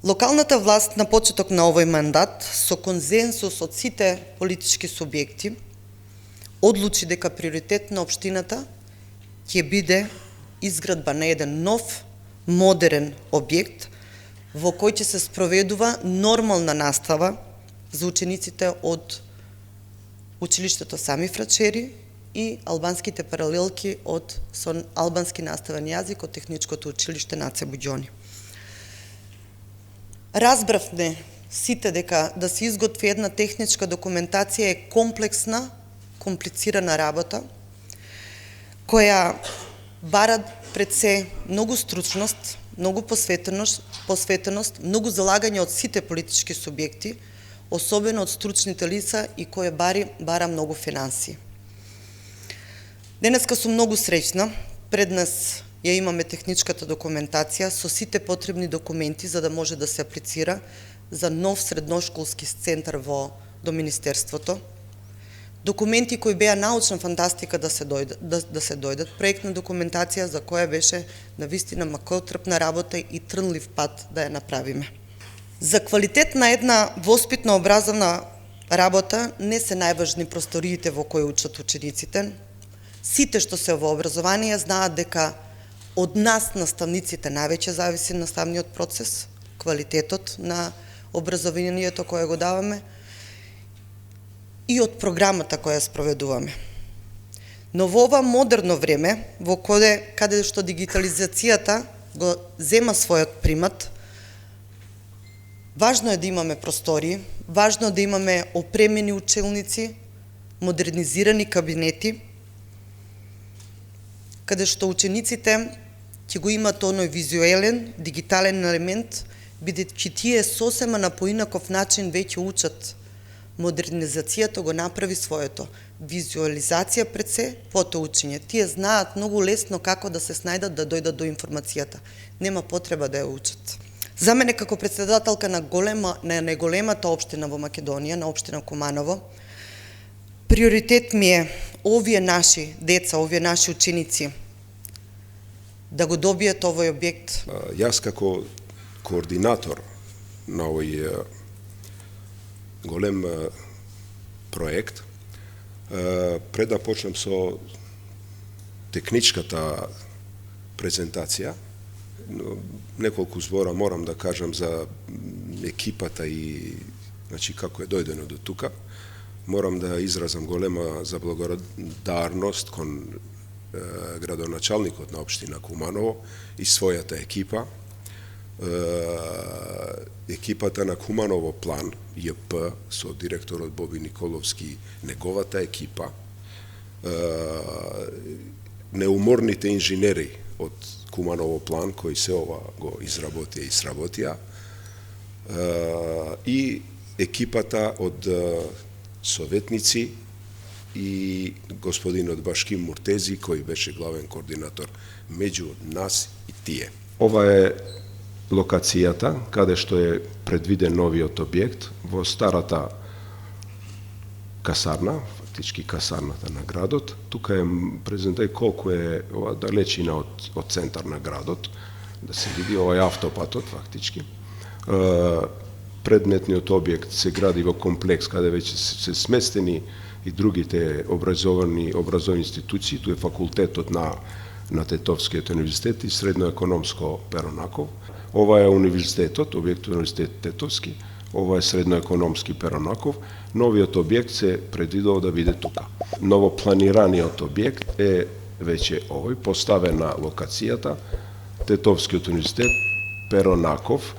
Локалната власт на почеток на овој мандат, со конзенсус од сите политички субјекти, одлучи дека приоритет на општината ќе биде изградба на еден нов, модерен објект во кој ќе се спроведува нормална настава за учениците од училиштето Сами Фрачери и албанските паралелки со албански наставен јазик од Техничкото училиште Наце Буѓони. Разбравме сите дека да се изготви една техничка документација е комплексна, комплицирана работа, која бара пред се многу стручност, многу посветеност, многу залагање од сите политички субјекти, особено од стручните лица и која бара многу финансии. Денеска сум многу среќна, пред нас ја имаме техничката документација со сите потребни документи за да може да се аплицира за нов средношколски центар до Министерството. Документи кои беа научна фантастика да се дојдат, проектна документација за која беше навистина макотрпна работа и трнлив пат да ја направиме. За квалитет на една воспитно образовна работа не се најважни просториите во кои учат учениците. Сите што се во образование знаат дека од нас, наставниците, највеќе зависи наставниот процес, квалитетот на образованието кое го даваме и од програмата која спроведуваме. Но во ова модерно време, каде што дигитализацијата го зема својот примат, важно е да имаме простории, важно е да имаме опремени училници, модернизирани кабинети, каде што учениците ќе го имат оној визуелен, дигитален елемент, бидејќи тие сосема на поинаков начин веќе учат. Модернизацијата го направи своето. Визуализација пред се, потоа учење. Тие знаат многу лесно како да се снајдат да дојдат до информацијата. Нема потреба да ја учат. За мене како председателка на најголемата општина во Македонија, на општина Куманово, приоритет ми е овие наши деца, овие наши ученици да го добијат овој објект. Јас како координатор на овој голем проект, пред да почнем со техничката презентација, неколку збора морам да кажам за екипата и како е дојдено до тука. Морам да изразам голема заблагодарност кон градоначалникот на општина Куманово и својата екипа. Екипата на Куманово план, ЈП, со директорот Боби Николовски, неговата екипа, неуморните инженери од Куманово план, кои се ова го изработија и сработија, и екипата од советници и господинот Башким Муртези, кој беше главен координатор меѓу нас и тие. Ова е локацијата каде што е предвиден новиот објект во старата касарна, фактички касарната на градот. Тука е презентај колку е ова далечина од центар на градот, да се види овој автопатот фактички. Предметниот објект се гради во комплекс каде веќе се сместени и другите образовани институции, тоа е факултетот на Тетовскиот универзитет и Средноекономско Перонаков. Ова е универзитетот, објектот универзитет Тетовски, ова е Средноекономски Перонаков. Новиот објект се предвидува да биде тука. Новопланираниот објект е веќе овој, поставен на локацијата Тетовскиот универзитет Перонаков,